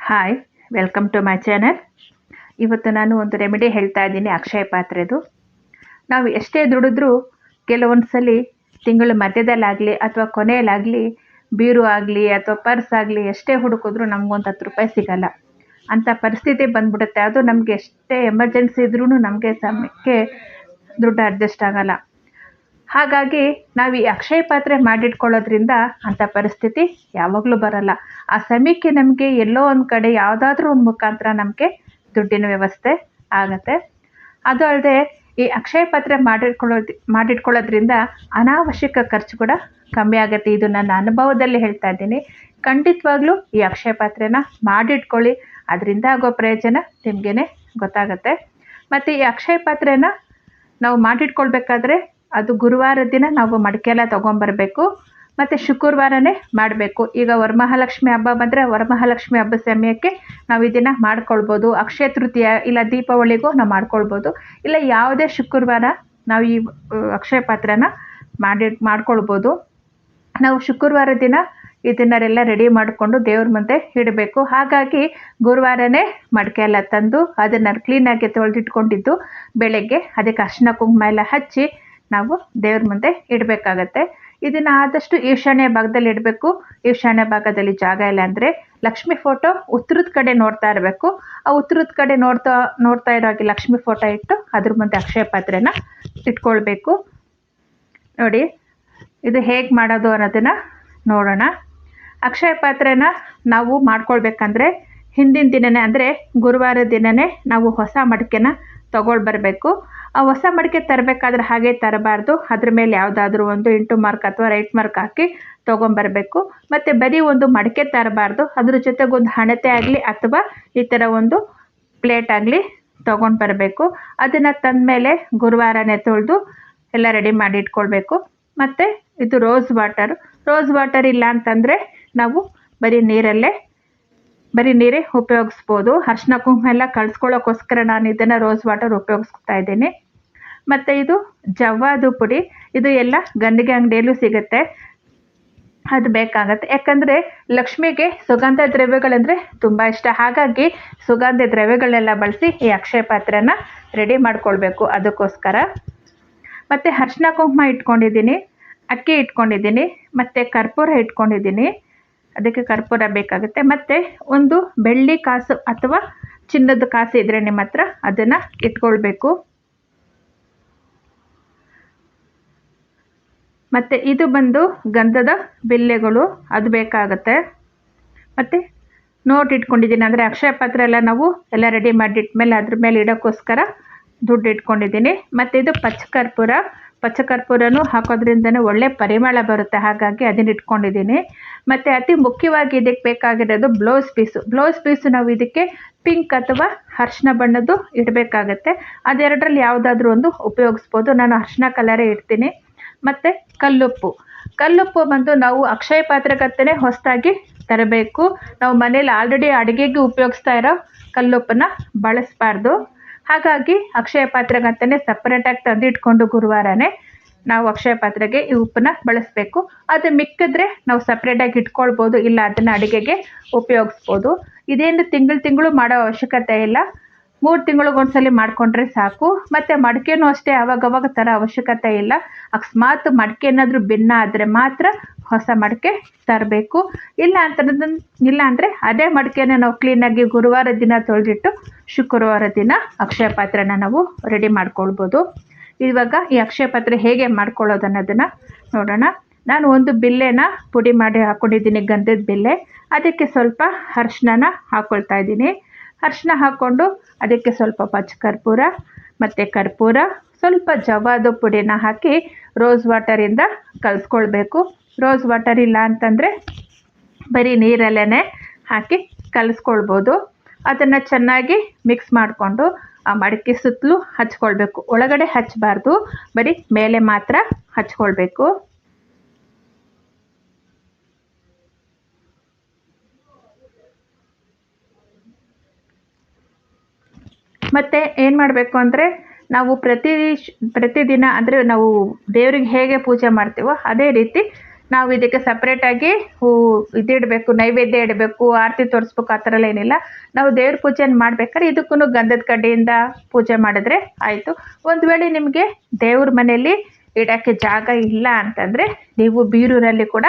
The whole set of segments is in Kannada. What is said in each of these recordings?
Hi, welcome to my channel. ಇವತ್ತು ನಾನು ಒಂದು ರೆಮಿಡಿ ಹೇಳ್ತಾ ಇದ್ದೀನಿ, ಅಕ್ಷಯ ಪಾತ್ರೆದು. ನಾವು ಎಷ್ಟೇ ದುಡಿದ್ರೂ ಕೆಲವೊಂದು ಸಲ ತಿಂಗಳ ಮಧ್ಯದಲ್ಲಾಗಲಿ ಅಥವಾ ಕೊನೆಯಲ್ಲಾಗಲಿ ಬೀರು ಆಗಲಿ ಅಥವಾ ಪರ್ಸ್ ಆಗಲಿ ಎಷ್ಟೇ ಹುಡುಕಿದ್ರೂ ನಮಗೊಂದು 10 ರೂಪಾಯಿ ಸಿಗಲ್ಲ. ಅಂಥ ಪರಿಸ್ಥಿತಿ ಬಂದ್ಬಿಡುತ್ತೆ. ಅದು ನಮಗೆ ಎಷ್ಟೇ ಎಮರ್ಜೆನ್ಸಿ ಇದ್ರೂ ನಮಗೆ ಸಮಯಕ್ಕೆ ದುಡ್ಡು ಅಡ್ಜಸ್ಟ್ ಆಗಲ್ಲ. ಹಾಗಾಗಿ ನಾವು ಈ ಅಕ್ಷಯ ಪಾತ್ರೆ ಮಾಡಿಟ್ಕೊಳ್ಳೋದ್ರಿಂದ ಅಂಥ ಪರಿಸ್ಥಿತಿ ಯಾವಾಗಲೂ ಬರಲ್ಲ. ಆ ಸಮಯಕ್ಕೆ ನಮಗೆ ಎಲ್ಲೋ ಒಂದು ಕಡೆ ಯಾವುದಾದ್ರೂ ಒಂದು ಮುಖಾಂತರ ನಮಗೆ ದುಡ್ಡಿನ ವ್ಯವಸ್ಥೆ ಆಗುತ್ತೆ. ಅದು ಅಲ್ಲದೆ ಈ ಅಕ್ಷಯ ಪಾತ್ರೆ ಮಾಡಿಟ್ಕೊಳ್ಳೋದ್ರಿಂದ ಅನಾವಶ್ಯಕ ಖರ್ಚು ಕೂಡ ಕಮ್ಮಿ ಆಗುತ್ತೆ. ಇದು ನನ್ನ ಅನುಭವದಲ್ಲಿ ಹೇಳ್ತಾ ಇದ್ದೀನಿ. ಖಂಡಿತವಾಗ್ಲೂ ಈ ಅಕ್ಷಯ ಪಾತ್ರೆನ ಮಾಡಿಟ್ಕೊಳ್ಳಿ, ಅದರಿಂದ ಆಗೋ ಪ್ರಯೋಜನ ನಿಮಗೇ ಗೊತ್ತಾಗುತ್ತೆ. ಮತ್ತು ಈ ಅಕ್ಷಯ ಪಾತ್ರೆನ ನಾವು ಮಾಡಿಟ್ಕೊಳ್ಬೇಕಾದ್ರೆ ಅದು ಗುರುವಾರ ದಿನ ನಾವು ಮಡಿಕೆ ಎಲ್ಲ ತೊಗೊಂಬರ್ಬೇಕು ಮತ್ತು ಶುಕ್ರವಾರನೇ ಮಾಡಬೇಕು. ಈಗ ವರಮಹಾಲಕ್ಷ್ಮಿ ಹಬ್ಬ ಬಂದರೆ ವರಮಹಾಲಕ್ಷ್ಮಿ ಹಬ್ಬದ ಸಮಯಕ್ಕೆ ನಾವು ಇದನ್ನು ಮಾಡ್ಕೊಳ್ಬೋದು. ಅಕ್ಷಯ ತೃತೀಯ ಇಲ್ಲ ದೀಪಾವಳಿಗೂ ನಾವು ಮಾಡ್ಕೊಳ್ಬೋದು. ಇಲ್ಲ ಯಾವುದೇ ಶುಕ್ರವಾರ ನಾವು ಈ ಅಕ್ಷಯ ಪಾತ್ರೆನ ಮಾಡ್ಕೊಳ್ಬೋದು. ನಾವು ಶುಕ್ರವಾರ ದಿನ ಇದನ್ನೆಲ್ಲ ರೆಡಿ ಮಾಡಿಕೊಂಡು ದೇವ್ರ ಮುಂದೆ ಇಡಬೇಕು. ಹಾಗಾಗಿ ಗುರುವಾರನೇ ಮಡಿಕೆ ಎಲ್ಲ ತಂದು ಅದನ್ನು ಕ್ಲೀನಾಗಿ ತೊಳೆದಿಟ್ಕೊಂಡಿದ್ದು ಬೆಳಗ್ಗೆ ಅದಕ್ಕೆ ಅರಿಶಿನ ಕುಂಕುಮ ಎಲ್ಲ ಹಚ್ಚಿ ನಾವು ದೇವ್ರ ಮುಂದೆ ಇಡಬೇಕಾಗತ್ತೆ. ಇದನ್ನು ಆದಷ್ಟು ಈಶಾನ್ಯ ಭಾಗದಲ್ಲಿ ಇಡಬೇಕು. ಈಶಾನ್ಯ ಭಾಗದಲ್ಲಿ ಜಾಗ ಇಲ್ಲ ಅಂದರೆ ಲಕ್ಷ್ಮಿ ಫೋಟೋ ಉತ್ತರದ ಕಡೆ ನೋಡ್ತಾ ಇರಬೇಕು. ಆ ಉತ್ತರದ ಕಡೆ ನೋಡ್ತಾ ಇರೋ ಹಾಗೆ ಲಕ್ಷ್ಮಿ ಫೋಟೋ ಇಟ್ಟು ಅದ್ರ ಮುಂದೆ ಅಕ್ಷಯ ಪಾತ್ರೆನ ಇಟ್ಕೊಳ್ಬೇಕು. ನೋಡಿ, ಇದು ಹೇಗೆ ಮಾಡೋದು ಅನ್ನೋದನ್ನು ನೋಡೋಣ. ಅಕ್ಷಯ ಪಾತ್ರೆನ ನಾವು ಮಾಡ್ಕೊಳ್ಬೇಕಂದ್ರೆ ಹಿಂದಿನ ದಿನವೇ ಅಂದರೆ ಗುರುವಾರ ದಿನವೇ ನಾವು ಹೊಸ ಮಡಿಕೆನ ಬರಬೇಕು. ಆ ಹೊಸ ಮಡಿಕೆ ತರಬೇಕಾದ್ರೆ ಹಾಗೆ ತರಬಾರ್ದು. ಅದ್ರ ಮೇಲೆ ಯಾವುದಾದ್ರೂ ಒಂದು ಇಂಟು ಮಾರ್ಕ್ ಅಥವಾ ರೈಟ್ ಮಾರ್ಕ್ ಹಾಕಿ ತೊಗೊಂಬರ್ಬೇಕು. ಮತ್ತು ಬರೀ ಒಂದು ಮಡಿಕೆ ತರಬಾರ್ದು, ಅದ್ರ ಜೊತೆಗೆ ಒಂದು ಹಣತೆ ಆಗಲಿ ಅಥವಾ ಈ ಥರ ಒಂದು ಪ್ಲೇಟ್ ಆಗಲಿ ತೊಗೊಂಡು ಬರಬೇಕು. ಅದನ್ನು ತಂದಮೇಲೆ ಗುರುವಾರನೇ ತೊಳೆದು ಎಲ್ಲ ರೆಡಿ ಮಾಡಿ ಇಟ್ಕೊಳ್ಬೇಕು. ಮತ್ತು ಇದು ರೋಸ್ ವಾಟರ್ ಇಲ್ಲ ಅಂತಂದರೆ ನಾವು ಬರೀ ನೀರೇ ಉಪಯೋಗಿಸ್ಬೋದು. ಅರಿಶಿನ ಕುಂಕುಮ ಎಲ್ಲ ಕಳಿಸ್ಕೊಳ್ಳೋಕ್ಕೋಸ್ಕರ ನಾನು ಇದನ್ನು ರೋಸ್ ವಾಟರ್ ಉಪಯೋಗಿಸ್ತಾ ಇದ್ದೀನಿ. ಮತ್ತು ಇದು ಜವ್ವಾದು ಪುಡಿ, ಇದು ಎಲ್ಲ ಗಂಧಿಗೆ ಅಂಗಡಿಯಲ್ಲೂ ಸಿಗುತ್ತೆ, ಅದು ಬೇಕಾಗತ್ತೆ. ಯಾಕಂದರೆ ಲಕ್ಷ್ಮಿಗೆ ಸುಗಂಧ ದ್ರವ್ಯಗಳಂದರೆ ತುಂಬ ಇಷ್ಟ. ಹಾಗಾಗಿ ಸುಗಂಧ ದ್ರವ್ಯಗಳೆಲ್ಲ ಬಳಸಿ ಈ ಅಕ್ಷಯ ಪಾತ್ರೆನ ರೆಡಿ ಮಾಡ್ಕೊಳ್ಬೇಕು. ಅದಕ್ಕೋಸ್ಕರ ಮತ್ತು ಅರಿಶಿನ ಕುಂಕುಮ ಇಟ್ಕೊಂಡಿದ್ದೀನಿ, ಅಕ್ಕಿ ಇಟ್ಕೊಂಡಿದ್ದೀನಿ, ಮತ್ತು ಕರ್ಪೂರ ಇಟ್ಕೊಂಡಿದ್ದೀನಿ. ಅದಕ್ಕೆ ಕರ್ಪೂರ ಬೇಕಾಗುತ್ತೆ. ಮತ್ತು ಒಂದು ಬೆಳ್ಳಿ ಕಾಸು ಅಥವಾ ಚಿನ್ನದ ಕಾಸು ಇದ್ದರೆ ನಿಮ್ಮ ಹತ್ರ ಅದನ್ನು ಇಟ್ಕೊಳ್ಬೇಕು. ಮತ್ತು ಇದು ಬಂದು ಗಂಧದ ಬಿಲ್ಲೆಗಳು, ಅದು ಬೇಕಾಗುತ್ತೆ. ಮತ್ತು ನೋಟ್ ಇಟ್ಕೊಂಡಿದ್ದೀನಿ, ಅಂದರೆ ಅಕ್ಷಯ ಪಾತ್ರೆ ಎಲ್ಲ ನಾವು ಎಲ್ಲ ರೆಡಿ ಮಾಡಿಟ್ಮೇಲೆ ಅದ್ರ ಮೇಲೆ ಇಡೋಕ್ಕೋಸ್ಕರ ದುಡ್ಡು ಇಟ್ಕೊಂಡಿದ್ದೀನಿ. ಮತ್ತು ಇದು ಪಚ್ಚಕರ್ಪೂರನೂ ಹಾಕೋದ್ರಿಂದನೇ ಒಳ್ಳೆ ಪರಿಮಳ ಬರುತ್ತೆ, ಹಾಗಾಗಿ ಅದನ್ನ ಇಟ್ಕೊಂಡಿದ್ದೀನಿ. ಮತ್ತು ಅತಿ ಮುಖ್ಯವಾಗಿ ಇದಕ್ಕೆ ಬೇಕಾಗಿರೋದು ಬ್ಲೌಸ್ ಪೀಸು ನಾವು ಇದಕ್ಕೆ ಪಿಂಕ್ ಅಥವಾ ಅರಿಶಿನ ಬಣ್ಣದ್ದು ಇಡಬೇಕಾಗತ್ತೆ. ಅದೆರಡರಲ್ಲಿ ಯಾವುದಾದ್ರೂ ಒಂದು ಉಪಯೋಗಿಸ್ಬೋದು. ನಾನು ಅರಿಶಿನ ಕಲರೇ ಇಡ್ತೀನಿ. ಮತ್ತು ಕಲ್ಲುಪ್ಪು ಬಂದು ನಾವು ಅಕ್ಷಯ ಪಾತ್ರೆಗತ್ತೇ ಹೊಸದಾಗಿ ತರಬೇಕು. ನಾವು ಮನೇಲಿ ಆಲ್ರೆಡಿ ಅಡುಗೆಗೆ ಉಪಯೋಗಿಸ್ತಾ ಇರೋ ಕಲ್ಲುಪ್ಪನ್ನ ಬಳಸಬಾರ್ದು. ಹಾಗಾಗಿ ಅಕ್ಷಯ ಪಾತ್ರೆಗಂತಲೇ ಸಪ್ರೇಟಾಗಿ ತಂದಿಟ್ಕೊಂಡು ಗುರುವಾರನೇ ನಾವು ಅಕ್ಷಯ ಪಾತ್ರೆಗೆ ಈ ಉಪ್ಪನ್ನ ಬಳಸಬೇಕು. ಅದು ಮಿಕ್ಕಿದ್ರೆ ನಾವು ಸಪ್ರೇಟಾಗಿ ಇಟ್ಕೊಳ್ಬೋದು, ಇಲ್ಲ ಅದನ್ನು ಅಡುಗೆಗೆ ಉಪಯೋಗಿಸ್ಬೋದು. ಇದೇನು ತಿಂಗಳು ಮಾಡೋ ಅವಶ್ಯಕತೆ ಇಲ್ಲ, 3 ತಿಂಗಳಿಗೊಂದ್ಸಲಿ ಮಾಡಿಕೊಂಡ್ರೆ ಸಾಕು. ಮತ್ತು ಮಡಿಕೆನೂ ಅಷ್ಟೇ ಅವಾಗವಾಗ ತರೋ ಅವಶ್ಯಕತೆ ಇಲ್ಲ. ಅಕಸ್ಮಾತ್ ಮಡಿಕೆ ಏನಾದರೂ ಭಿನ್ನ ಆದರೆ ಮಾತ್ರ ಹೊಸ ಮಡಿಕೆ ತರಬೇಕು. ಇಲ್ಲ ಅಂದರೆ ಅದೇ ಮಡಿಕೆನ ನಾವು ಕ್ಲೀನಾಗಿ ಗುರುವಾರ ದಿನ ತೊಳೆದಿಟ್ಟು ಶುಕ್ರವಾರ ದಿನ ಅಕ್ಷಯ ಪಾತ್ರೆನ ನಾವು ರೆಡಿ ಮಾಡ್ಕೊಳ್ಬೋದು. ಇವಾಗ ಈ ಅಕ್ಷಯ ಪಾತ್ರೆ ಹೇಗೆ ಮಾಡ್ಕೊಳ್ಳೋದು ಅನ್ನೋದನ್ನು ನೋಡೋಣ. ನಾನು ಒಂದು ಬಿಲ್ಲೆನ ಪುಡಿ ಮಾಡಿ ಹಾಕ್ಕೊಂಡಿದ್ದೀನಿ, ಗಂಧದ ಬಿಲ್ಲೆ. ಅದಕ್ಕೆ ಸ್ವಲ್ಪ ಅರಿಶಿನ ಹಾಕ್ಕೊಳ್ತಾ ಇದ್ದೀನಿ. ಅರಿಶಿನ ಹಾಕ್ಕೊಂಡು ಅದಕ್ಕೆ ಸ್ವಲ್ಪ ಪಚ್ಚಕರ್ಪೂರ ಮತ್ತು ಕರ್ಪೂರ, ಸ್ವಲ್ಪ ಜವಾದು ಪುಡಿನ ಹಾಕಿ ರೋಸ್ ವಾಟರಿಂದ ಕಲಿಸ್ಕೊಳ್ಬೇಕು. ರೋಸ್ ವಾಟರ್ ಇಲ್ಲ ಅಂತಂದರೆ ಬರೀ ನೀರಲ್ಲೇ ಹಾಕಿ ಕಲಿಸ್ಕೊಳ್ಬೋದು. ಅದನ್ನು ಚೆನ್ನಾಗಿ ಮಿಕ್ಸ್ ಮಾಡಿಕೊಂಡು ಆ ಮಡಿಕೆ ಸುತ್ತಲೂ ಹಚ್ಕೊಳ್ಬೇಕು. ಒಳಗಡೆ ಹಚ್ಚಬಾರ್ದು, ಬರೀ ಮೇಲೆ ಮಾತ್ರ ಹಚ್ಕೊಳ್ಬೇಕು. ಮತ್ತು ಏನು ಮಾಡಬೇಕು ಅಂದರೆ ನಾವು ಪ್ರತಿದಿನ ಅಂದರೆ ನಾವು ದೇವರಿಗೆ ಹೇಗೆ ಪೂಜೆ ಮಾಡ್ತೀವೋ ಅದೇ ರೀತಿ ನಾವು ಇದಕ್ಕೆ ಸಪ್ರೇಟಾಗಿ ಇದಿಡಬೇಕು, ನೈವೇದ್ಯ ಇಡಬೇಕು, ಆರತಿ ತೋರಿಸ್ಬೇಕು, ಆ ಥರ ಎಲ್ಲ ಏನಿಲ್ಲ. ನಾವು ದೇವ್ರ ಪೂಜೆಯನ್ನು ಮಾಡ್ಬೇಕಾದ್ರೆ ಇದಕ್ಕೂ ಗಂಧದ ಕಡ್ಡಿಯಿಂದ ಪೂಜೆ ಮಾಡಿದ್ರೆ ಆಯಿತು. ಒಂದು ವೇಳೆ ನಿಮಗೆ ದೇವ್ರ ಮನೆಯಲ್ಲಿ ಇಡೋಕ್ಕೆ ಜಾಗ ಇಲ್ಲ ಅಂತಂದರೆ ನೀವು ಬೀರೂರಲ್ಲಿ ಕೂಡ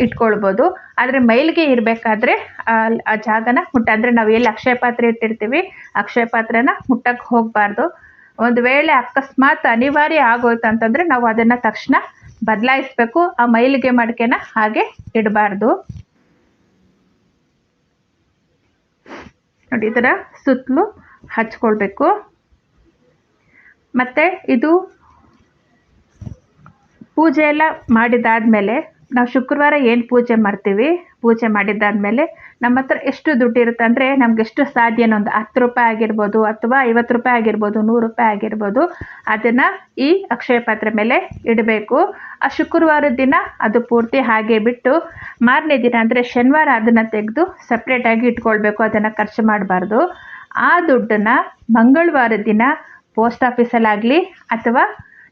ಇಟ್ಕೊಳ್ಬೋದು. ಆದರೆ ಮೈಲಿಗೆ ಇರಬೇಕಾದ್ರೆ ಆ ಜಾಗನ ಅಂದರೆ ನಾವು ಎಲ್ಲಿ ಅಕ್ಷಯ ಪಾತ್ರೆ ಇಟ್ಟಿರ್ತೀವಿ ಅಕ್ಷಯ ಪಾತ್ರೆನ ಮುಟ್ಟಕ್ಕೆ ಹೋಗಬಾರ್ದು. ಒಂದು ವೇಳೆ ಅಕಸ್ಮಾತ್ ಅನಿವಾರ್ಯ ಆಗೋಯ್ತು ಅಂತಂದರೆ ನಾವು ಅದನ್ನು ತಕ್ಷಣ ಬದಲಾಯಿಸಬೇಕು. ಆ ಮೈಲಿಗೆ ಮಡಿಕೆನ ಹಾಗೆ ಇಡಬಾರ್ದು. ನೋಡಿ, ಈ ಥರ ಸುತ್ತಲೂ ಹಚ್ಕೊಳ್ಬೇಕು. ಮತ್ತು ಇದು ಪೂಜೆ ಎಲ್ಲ ಮಾಡಿದಾದ್ಮೇಲೆ ನಾವು ಶುಕ್ರವಾರ ಏನು ಪೂಜೆ ಮಾಡ್ತೀವಿ, ಪೂಜೆ ಮಾಡಿದ್ದಾದಮೇಲೆ ನಮ್ಮ ಹತ್ರ ಎಷ್ಟು ದುಡ್ಡು ಇರುತ್ತೆ ಅಂದರೆ ನಮ್ಗೆ ಎಷ್ಟು ಸಾಧ್ಯನೋ ಒಂದು 10 ರೂಪಾಯಿ ಆಗಿರ್ಬೋದು ಅಥವಾ 50 ರೂಪಾಯಿ ಆಗಿರ್ಬೋದು, 100 ರೂಪಾಯಿ ಆಗಿರ್ಬೋದು, ಅದನ್ನು ಈ ಅಕ್ಷಯ ಪಾತ್ರೆ ಮೇಲೆ ಇಡಬೇಕು. ಆ ಶುಕ್ರವಾರದ ದಿನ ಅದು ಪೂರ್ತಿ ಹಾಗೆ ಬಿಟ್ಟು ಮಾರನೇ ದಿನ ಅಂದರೆ ಶನಿವಾರ ಅದನ್ನು ತೆಗೆದು ಸಪ್ರೇಟಾಗಿ ಇಟ್ಕೊಳ್ಬೇಕು. ಅದನ್ನು ಖರ್ಚು ಮಾಡಬಾರ್ದು. ಆ ದುಡ್ಡನ್ನು ಮಂಗಳವಾರದ ದಿನ ಪೋಸ್ಟ್ ಆಫೀಸಲ್ಲಾಗಲಿ ಅಥವಾ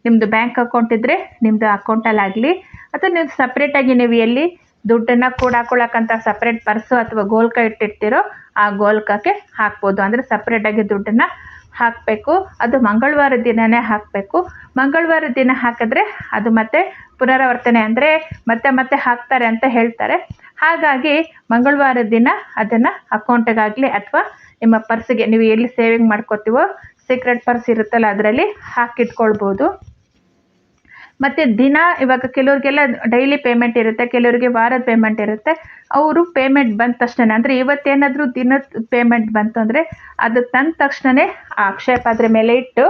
ನಿಮ್ಮದು ಬ್ಯಾಂಕ್ ಅಕೌಂಟ್ ಇದ್ದರೆ ನಿಮ್ಮದು ಅಕೌಂಟಲ್ಲಾಗಲಿ ಅಥವಾ ನೀವು ಸಪ್ರೇಟಾಗಿ ನೀವು ಎಲ್ಲಿ ದುಡ್ಡನ್ನು ಕೂಡಾಕೊಳ್ಳೋಕ್ಕಂತ ಸಪ್ರೇಟ್ ಪರ್ಸು ಅಥವಾ ಗೋಲ್ಕ ಇಟ್ಟಿರ್ತೀರೋ ಆ ಗೋಲ್ಕಕ್ಕೆ ಹಾಕ್ಬೋದು. ಅಂದರೆ ಸಪ್ರೇಟಾಗಿ ದುಡ್ಡನ್ನು ಹಾಕಬೇಕು. ಅದು ಮಂಗಳವಾರ ದಿನವೇ ಹಾಕಬೇಕು. ಮಂಗಳವಾರ ದಿನ ಹಾಕಿದ್ರೆ ಅದು ಮತ್ತೆ ಪುನರಾವರ್ತನೆ ಅಂದರೆ ಮತ್ತೆ ಮತ್ತೆ ಹಾಕ್ತಾರೆ ಅಂತ ಹೇಳ್ತಾರೆ. ಹಾಗಾಗಿ ಮಂಗಳವಾರ ದಿನ ಅದನ್ನು ಅಕೌಂಟಿಗಾಗಲಿ ಅಥವಾ ನಿಮ್ಮ ಪರ್ಸಿಗೆ ನೀವು ಎಲ್ಲಿ ಸೇವಿಂಗ್ ಮಾಡ್ಕೋತೀವೋ ಸೀಕ್ರೆಟ್ ಪರ್ಸ್ ಇರುತ್ತಲ್ಲ ಅದರಲ್ಲಿ ಹಾಕಿಟ್ಕೊಳ್ಬೋದು. ಮತ್ತು ದಿನ ಇವಾಗ ಕೆಲವ್ರಿಗೆಲ್ಲ ಡೈಲಿ ಪೇಮೆಂಟ್ ಇರುತ್ತೆ, ಕೆಲವರಿಗೆ ವಾರದ ಪೇಮೆಂಟ್ ಇರುತ್ತೆ. ಅವರು ಪೇಮೆಂಟ್ ಬಂದ ತಕ್ಷಣ ಅಂದರೆ ಇವತ್ತೇನಾದರೂ ದಿನದ ಪೇಮೆಂಟ್ ಬಂತು ಅಂದರೆ ಅದು ತಂದ ತಕ್ಷಣವೇ ಆ ಅಕ್ಷಯ ಪಾತ್ರೆ ಮೇಲೆ ಇಟ್ಟು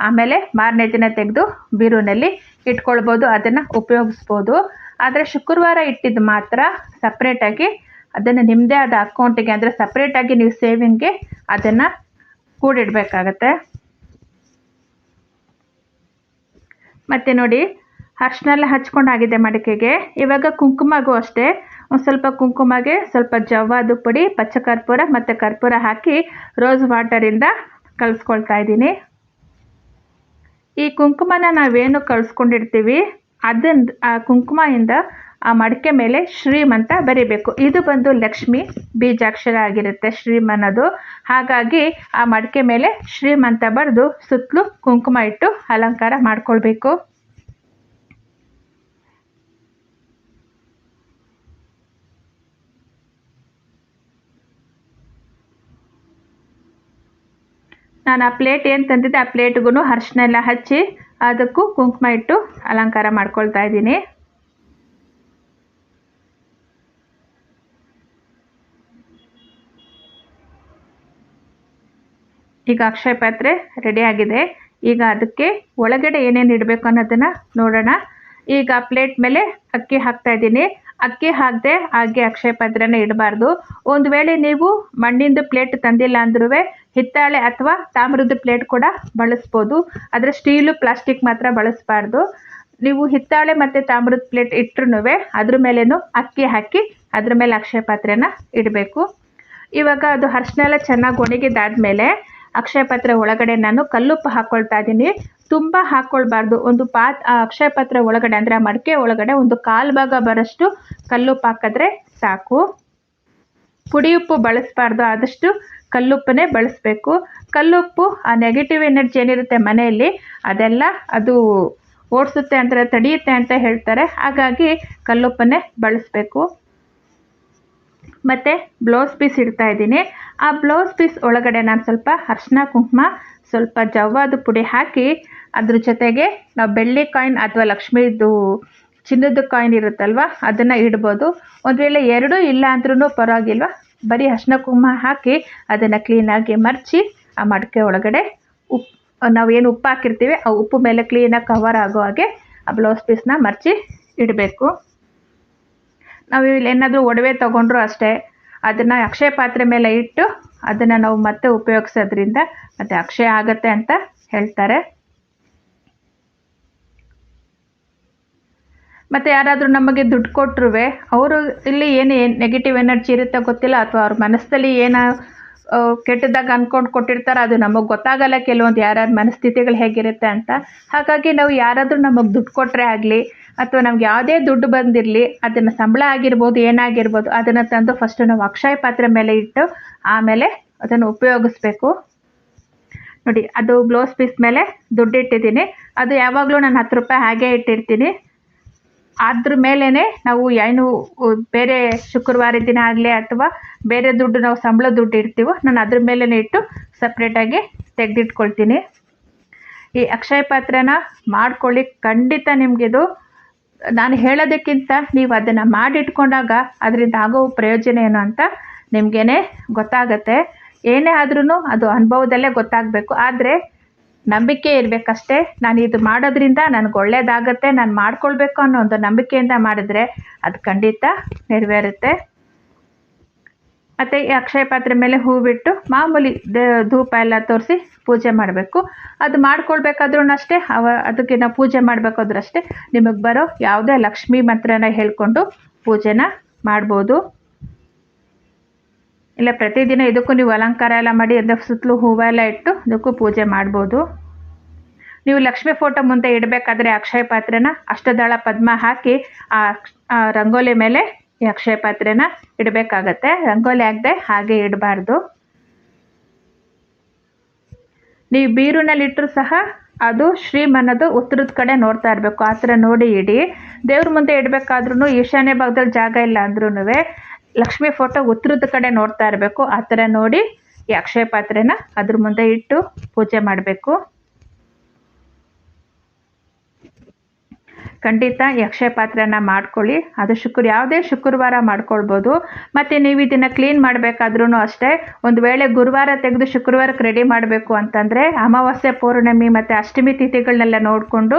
ಆಮೇಲೆ ಮಾರನೇ ದಿನ ತೆಗೆದು ಬೀರೂನಲ್ಲಿ ಇಟ್ಕೊಳ್ಬೋದು, ಅದನ್ನು ಉಪಯೋಗಿಸ್ಬೋದು. ಆದರೆ ಶುಕ್ರವಾರ ಇಟ್ಟಿದ್ದು ಮಾತ್ರ ಸಪ್ರೇಟಾಗಿ ಅದನ್ನು ನಿಮ್ಮದೇ ಆದ ಅಕೌಂಟಿಗೆ ಅಂದರೆ ಸಪ್ರೇಟಾಗಿ ನೀವು ಸೇವಿಂಗ್ಗೆ ಅದನ್ನು ಕೂಡಿಡಬೇಕಾಗತ್ತೆ. ಮತ್ತು ನೋಡಿ, ಅರ್ಶಿನೆಲ್ಲ ಹಚ್ಕೊಂಡಾಗಿದೆ ಮಡಿಕೆಗೆ. ಇವಾಗ ಕುಂಕುಮಗೂ ಅಷ್ಟೇ ಒಂದು ಸ್ವಲ್ಪ ಕುಂಕುಮಗೆ ಸ್ವಲ್ಪ ಜವ್ವಾದು ಪುಡಿ, ಪಚ್ಚ ಕರ್ಪೂರ ಮತ್ತು ಕರ್ಪೂರ ಹಾಕಿ ರೋಸ್ ವಾಟರಿಂದ ಕಲಿಸ್ಕೊಳ್ತಾ ಇದ್ದೀನಿ. ಈ ಕುಂಕುಮನ ನಾವೇನು ಕಲಿಸ್ಕೊಂಡಿರ್ತೀವಿ ಆ ಕುಂಕುಮದಿಂದ ಆ ಮಡಿಕೆ ಮೇಲೆ ಶ್ರೀಮ್ ಅಂತ ಬರೀಬೇಕು. ಇದು ಬಂದು ಲಕ್ಷ್ಮಿ ಬೀಜಾಕ್ಷರ ಆಗಿರುತ್ತೆ ಶ್ರೀಮ್ ಅನ್ನೋದು. ಹಾಗಾಗಿ ಆ ಮಡಿಕೆ ಮೇಲೆ ಶ್ರೀಮ್ ಅಂತ ಬರೆದು ಸುತ್ತಲೂ ಕುಂಕುಮ ಇಟ್ಟು ಅಲಂಕಾರ ಮಾಡ್ಕೊಳ್ಬೇಕು. ನಾನು ಆ ಪ್ಲೇಟ್ ಏನು ತಂದಿದ್ದೆ ಆ ಪ್ಲೇಟ್ಗೂ ಅರಿಶಿನ ಹಚ್ಚಿ ಅದಕ್ಕೂ ಕುಂಕುಮ ಇಟ್ಟು ಅಲಂಕಾರ ಮಾಡ್ಕೊಳ್ತಾ ಇದ್ದೀನಿ. ಈಗ ಅಕ್ಷಯ ಪಾತ್ರೆ ರೆಡಿಯಾಗಿದೆ. ಈಗ ಅದಕ್ಕೆ ಒಳಗಡೆ ಏನೇನು ಇಡಬೇಕು ಅನ್ನೋದನ್ನು ನೋಡೋಣ. ಈಗ ಪ್ಲೇಟ್ ಮೇಲೆ ಅಕ್ಕಿ ಹಾಕ್ತಾ ಇದ್ದೀನಿ. ಅಕ್ಕಿ ಹಾಕದೆ ಹಾಗೆ ಅಕ್ಷಯ ಪಾತ್ರೆನ ಇಡಬಾರ್ದು. ಒಂದು ವೇಳೆ ನೀವು ಮಣ್ಣಿಂದು ಪ್ಲೇಟ್ ತಂದಿಲ್ಲ ಅಂದ್ರೂ ಹಿತ್ತಾಳೆ ಅಥವಾ ತಾಮ್ರದ ಪ್ಲೇಟ್ ಕೂಡ ಬಳಸ್ಬೋದು. ಆದರೆ ಸ್ಟೀಲು ಪ್ಲಾಸ್ಟಿಕ್ ಮಾತ್ರ ಬಳಸಬಾರ್ದು. ನೀವು ಹಿತ್ತಾಳೆ ಮತ್ತು ತಾಮ್ರದ ಪ್ಲೇಟ್ ಇಟ್ಟರೂ ಅದ್ರ ಮೇಲೇನು ಅಕ್ಕಿ ಹಾಕಿ ಅದ್ರ ಮೇಲೆ ಅಕ್ಷಯ ಪಾತ್ರೆನ ಇಡಬೇಕು. ಇವಾಗ ಅದು ಅರಿಶಿನ ಚೆನ್ನಾಗಿ ಒಣಗಿದಾದ್ಮೇಲೆ ಅಕ್ಷಯ ಪಾತ್ರೆ ಒಳಗಡೆ ನಾನು ಕಲ್ಲುಪ್ಪು ಹಾಕ್ಕೊಳ್ತಾ ಇದ್ದೀನಿ. ತುಂಬ ಹಾಕ್ಕೊಳ್ಬಾರ್ದು. ಒಂದು ಅಕ್ಷಯ ಪಾತ್ರೆ ಒಳಗಡೆ ಅಂದರೆ ಆ ಮಡಿಕೆ ಒಳಗಡೆ ಒಂದು 1/4 ಭಾಗ ಬರೋಷ್ಟು ಕಲ್ಲುಪ್ಪು ಹಾಕಿದ್ರೆ ಸಾಕು. ಪುಡಿ ಉಪ್ಪು ಬಳಸಬಾರ್ದು, ಆದಷ್ಟು ಕಲ್ಲುಪ್ಪನ್ನೇ ಬಳಸಬೇಕು. ಕಲ್ಲುಪ್ಪು ಆ ನೆಗೆಟಿವ್ ಎನರ್ಜಿ ಏನಿರುತ್ತೆ ಮನೆಯಲ್ಲಿ ಅದೆಲ್ಲ ಅದು ಓಡಿಸುತ್ತೆ ಅಂತ ತಡೆಯುತ್ತೆ ಅಂತ ಹೇಳ್ತಾರೆ. ಹಾಗಾಗಿ ಕಲ್ಲುಪ್ಪನ್ನೇ ಬಳಸಬೇಕು. ಮತ್ತು ಬ್ಲೌಸ್ ಪೀಸ್ ಇಡ್ತಾ ಇದ್ದೀನಿ. ಆ ಬ್ಲೌಸ್ ಪೀಸ್ ಒಳಗಡೆ ನಾನು ಸ್ವಲ್ಪ ಅರಿಶಿನ ಕುಂಕುಮ ಸ್ವಲ್ಪ ಜವ್ವಾದು ಪುಡಿ ಹಾಕಿ ಅದ್ರ ಜೊತೆಗೆ ನಾವು ಬೆಳ್ಳಿ ಕಾಯಿನ್ ಅಥವಾ ಲಕ್ಷ್ಮೀದು ಚಿನ್ನದ ಕಾಯಿನ್ ಇರುತ್ತಲ್ವ ಅದನ್ನು ಇಡ್ಬೋದು. ಒಂದು ವೇಳೆ ಎರಡೂ ಇಲ್ಲ ಅಂದ್ರೂ ಪರವಾಗಿಲ್ವ, ಬರೀ ಅರಿಶಿನ ಕುಂಕುಮ ಹಾಕಿ ಅದನ್ನು ಕ್ಲೀನಾಗಿ ಮರ್ಚಿ ಆ ಮಡಿಕೆ ಒಳಗಡೆ ನಾವೇನು ಉಪ್ಪು ಹಾಕಿರ್ತೀವಿ ಆ ಉಪ್ಪು ಮೇಲೆ ಕ್ಲೀನಾಗಿ ಕವರ್ ಆಗೋ ಹಾಗೆ ಆ ಬ್ಲೌಸ್ ಪೀಸ್ನ ಮರ್ಚಿ ಇಡಬೇಕು. ನಾವು ಇಲ್ಲಿ ಏನಾದರೂ ಒಡವೆ ತೊಗೊಂಡ್ರು ಅಷ್ಟೇ ಅದನ್ನು ಅಕ್ಷಯ ಪಾತ್ರೆ ಮೇಲೆ ಇಟ್ಟು ಅದನ್ನು ನಾವು ಮತ್ತೆ ಉಪಯೋಗಿಸೋದ್ರಿಂದ ಮತ್ತೆ ಅಕ್ಷಯ ಆಗುತ್ತೆ ಅಂತ ಹೇಳ್ತಾರೆ. ಮತ್ತು ಯಾರಾದರೂ ನಮಗೆ ದುಡ್ಡು ಕೊಟ್ಟರು ಅವರು ಇಲ್ಲಿ ಏನು ನೆಗೆಟಿವ್ ಎನರ್ಜಿ ಇರುತ್ತೆ ಗೊತ್ತಿಲ್ಲ, ಅಥವಾ ಅವ್ರ ಮನಸ್ಸಲ್ಲಿ ಏನೋ ಕೆಟ್ಟದಾಗ ಅಂದ್ಕೊಂಡು ಕೊಟ್ಟಿರ್ತಾರೆ, ಅದು ನಮಗೆ ಗೊತ್ತಾಗಲ್ಲ ಕೆಲವೊಂದು ಯಾರ್ಯಾರ ಮನಸ್ಥಿತಿಗಳು ಹೇಗಿರುತ್ತೆ ಅಂತ. ಹಾಗಾಗಿ ನಾವು ಯಾರಾದರೂ ನಮಗೆ ದುಡ್ಡು ಕೊಟ್ಟರೆ ಆಗಲಿ ಅಥವಾ ನಮ್ಗೆ ಯಾವುದೇ ದುಡ್ಡು ಬಂದಿರಲಿ, ಅದನ್ನು ಸಂಬಳ ಆಗಿರ್ಬೋದು, ಏನಾಗಿರ್ಬೋದು, ಅದನ್ನು ತಂದು ಫಸ್ಟು ನಾವು ಅಕ್ಷಯ ಪಾತ್ರೆ ಮೇಲೆ ಇಟ್ಟು ಆಮೇಲೆ ಅದನ್ನು ಉಪಯೋಗಿಸ್ಬೇಕು. ನೋಡಿ, ಅದು ಬ್ಲೌಸ್ ಪೀಸ್ ಮೇಲೆ ದುಡ್ಡು ಇಟ್ಟಿದ್ದೀನಿ. ಅದು ಯಾವಾಗಲೂ ನಾನು 10 ರೂಪಾಯಿ ಹಾಗೆ ಇಟ್ಟಿರ್ತೀನಿ. ಅದ್ರ ಮೇಲೇ ನಾವು ಏನು ಬೇರೆ ಶುಕ್ರವಾರ ದಿನ ಆಗಲಿ ಅಥವಾ ಬೇರೆ ದುಡ್ಡು ನಾವು ಸಂಬಳ ದುಡ್ಡು ಇಡ್ತೀವೋ ನಾನು ಅದ್ರ ಮೇಲೇ ಇಟ್ಟು ಸಪ್ರೇಟಾಗಿ ತೆಗೆದಿಟ್ಕೊಳ್ತೀನಿ. ಈ ಅಕ್ಷಯ ಪಾತ್ರೆನ ಮಾಡ್ಕೊಳ್ಳಿ, ಖಂಡಿತ ನಿಮಗಿದು ನಾನು ಹೇಳೋದಕ್ಕಿಂತ ನೀವು ಅದನ್ನು ಮಾಡಿಟ್ಕೊಂಡಾಗ ಅದರಿಂದ ಆಗೋ ಪ್ರಯೋಜನ ಏನು ಅಂತ ನಿಮಗೇನೆ ಗೊತ್ತಾಗತ್ತೆ. ಏನೇ ಆದ್ರೂ ಅದು ಅನುಭವದಲ್ಲೇ ಗೊತ್ತಾಗಬೇಕು. ಆದರೆ ನಂಬಿಕೆ ಇರಬೇಕಷ್ಟೇ. ನಾನು ಇದು ಮಾಡೋದ್ರಿಂದ ನನಗೆ ಒಳ್ಳೆಯದಾಗತ್ತೆ, ನಾನು ಮಾಡ್ಕೊಳ್ಬೇಕು ಅನ್ನೋ ಒಂದು ನಂಬಿಕೆಯಿಂದ ಮಾಡಿದ್ರೆ ಅದು ಖಂಡಿತ ನೆರವೇರುತ್ತೆ. ಮತ್ತು ಈ ಅಕ್ಷಯ ಪಾತ್ರೆ ಮೇಲೆ ಹೂ ಬಿಟ್ಟು ಮಾಮೂಲಿ ಧೂಪ ಎಲ್ಲ ತೋರಿಸಿ ಪೂಜೆ ಮಾಡಬೇಕು. ಅದು ಮಾಡ್ಕೊಳ್ಬೇಕಾದ್ರೂ ಅಷ್ಟೇ, ಅದಕ್ಕೆ ನಾವು ಪೂಜೆ ಮಾಡಬೇಕಾದ್ರೂ ಅಷ್ಟೇ ನಿಮಗೆ ಬರೋ ಯಾವುದೇ ಲಕ್ಷ್ಮೀ ಮಂತ್ರನ ಹೇಳ್ಕೊಂಡು ಪೂಜೆನ ಮಾಡ್ಬೋದು. ಇಲ್ಲ ಪ್ರತಿದಿನ ಇದಕ್ಕೂ ನೀವು ಅಲಂಕಾರ ಎಲ್ಲ ಮಾಡಿ ಅದರ ಸುತ್ತಲೂ ಹೂವೆಲ್ಲ ಇಟ್ಟು ಇದಕ್ಕೂ ಪೂಜೆ ಮಾಡ್ಬೋದು. ನೀವು ಲಕ್ಷ್ಮೀ ಫೋಟೋ ಮುಂದೆ ಇಡಬೇಕಾದ್ರೆ ಅಕ್ಷಯ ಪಾತ್ರೆನ ಅಷ್ಟದಳ ಪದ್ಮ ಹಾಕಿ ಆ ರಂಗೋಲಿ ಮೇಲೆ ಈ ಅಕ್ಷಯ ಪಾತ್ರೆನ ಇಡಬೇಕಾಗತ್ತೆ. ರಂಗೋಲಿ ಆಗದೆ ಹಾಗೆ ಇಡಬಾರ್ದು. ನೀವು ಬೀರುನಲ್ಲಿಟ್ಟರು ಸಹ ಅದು ಶ್ರೀಮ್ ಅನ್ನೋದು ಉತ್ತರದ ಕಡೆ ನೋಡ್ತಾ ಇರಬೇಕು. ಆ ಥರ ನೋಡಿ ಇಡಿ. ದೇವ್ರ ಮುಂದೆ ಇಡಬೇಕಾದ್ರೂ ಈಶಾನ್ಯ ಭಾಗದಲ್ಲಿ ಜಾಗ ಇಲ್ಲ ಅಂದ್ರೂ ಲಕ್ಷ್ಮೀ ಫೋಟೋ ಉತ್ತರದ ಕಡೆ ನೋಡ್ತಾ ಇರಬೇಕು. ಆ ಥರ ನೋಡಿ ಈ ಅಕ್ಷಯ ಪಾತ್ರೆನ ಅದ್ರ ಮುಂದೆ ಇಟ್ಟು ಪೂಜೆ ಮಾಡಬೇಕು. ಖಂಡಿತ ಈ ಅಕ್ಷಯ ಪಾತ್ರೆನ ಮಾಡ್ಕೊಳ್ಳಿ. ಅದು ಯಾವುದೇ ಶುಕ್ರವಾರ ಮಾಡ್ಕೊಳ್ಬೋದು. ಮತ್ತು ನೀವು ಇದನ್ನು ಕ್ಲೀನ್ ಮಾಡಬೇಕಾದ್ರೂ ಅಷ್ಟೇ, ಒಂದು ವೇಳೆ ಗುರುವಾರ ತೆಗೆದು ಶುಕ್ರವಾರಕ್ಕೆ ರೆಡಿ ಮಾಡಬೇಕು ಅಂತಂದರೆ ಅಮಾವಾಸ್ಯೆ, ಪೌರ್ಣಮಿ ಮತ್ತು ಅಷ್ಟಮಿ ತಿಥಿಗಳನ್ನೆಲ್ಲ ನೋಡಿಕೊಂಡು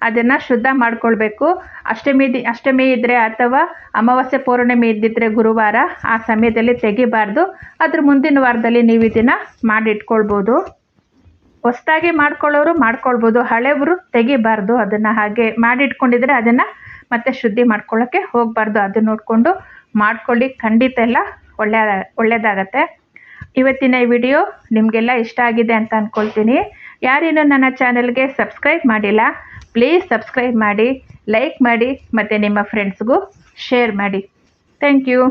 ಅದನ್ನು ಶುದ್ಧ ಮಾಡ್ಕೊಳ್ಬೇಕು. ಅಷ್ಟಮಿ ಇದ್ದರೆ ಅಥವಾ ಅಮಾವಾಸ್ಯೆ, ಪೌರ್ಣಮಿ ಇದ್ದಿದ್ದರೆ ಗುರುವಾರ ಆ ಸಮಯದಲ್ಲಿ ತೆಗಿಬಾರ್ದು. ಅದ್ರ ಮುಂದಿನ ವಾರದಲ್ಲಿ ನೀವು ಇದನ್ನು ಮಾಡಿಟ್ಕೊಳ್ಬೋದು. ಹೊಸದಾಗಿ ಮಾಡ್ಕೊಳ್ಳೋರು ಮಾಡ್ಕೊಳ್ಬೋದು, ಹಳೆಯವರು ತೆಗಿಬಾರ್ದು. ಅದನ್ನು ಹಾಗೆ ಮಾಡಿಟ್ಕೊಂಡಿದ್ರೆ ಅದನ್ನು ಮತ್ತೆ ಶುದ್ಧಿ ಮಾಡ್ಕೊಳ್ಳೋಕ್ಕೆ ಹೋಗಬಾರ್ದು. ಅದು ನೋಡಿಕೊಂಡು ಮಾಡ್ಕೊಳ್ಳಿ, ಖಂಡಿತ ಎಲ್ಲ ಒಳ್ಳೆಯದಾಗತ್ತೆ. ಇವತ್ತಿನ ಈ ವಿಡಿಯೋ ನಿಮಗೆಲ್ಲ ಇಷ್ಟ ಆಗಿದೆ ಅಂತ ಅಂದ್ಕೊಳ್ತೀನಿ. ಯಾರೇನೂ ನನ್ನ ಚಾನೆಲ್ಗೆ ಸಬ್ಸ್ಕ್ರೈಬ್ ಮಾಡಿಲ್ಲ, ಪ್ಲೀಸ್ ಸಬ್ಸ್ಕ್ರೈಬ್ ಮಾಡಿ, ಲೈಕ್ ಮಾಡಿ ಮತ್ತು ನಿಮ್ಮ ಫ್ರೆಂಡ್ಸ್ಗೂ ಶೇರ್ ಮಾಡಿ. Thank you.